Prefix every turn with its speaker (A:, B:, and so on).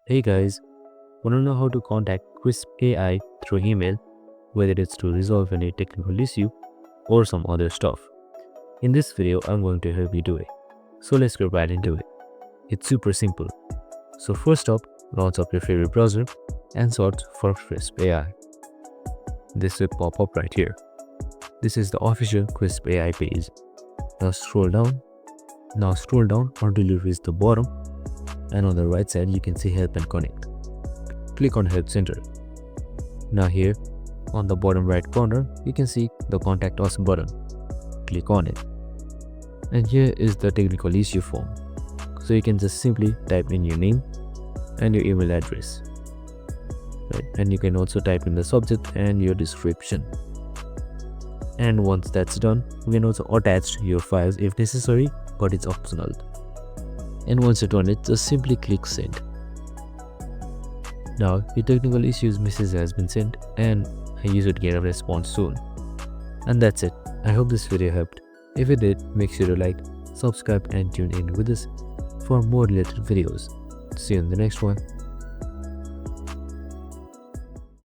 A: Hey guys, want to know how to contact Krisp AI through email, whether it's to resolve any technical issue or some other stuff? In this video, I'm going to help you do it. So let's get right into it. It's super simple. So first up, launch up your favorite browser and search for Krisp AI. This will pop up right here. This is the official Krisp AI page. Now scroll down until you reach the bottom, and on the right side you can see help and connect. Click on help center. Now here on the bottom right corner you can see the contact us button. Click on it, and here is the technical issue form. So you can just simply type in your name and your email address, right? And you can also type in the subject and your description. And once that's done, you can also attach your files if necessary, but it's optional. And once you're done it, just simply click send. Now your technical issues message has been sent, and you should get a response soon. And that's it. I hope this video helped. If it did, make sure to like, subscribe and tune in with us for more related videos. See you in the next one.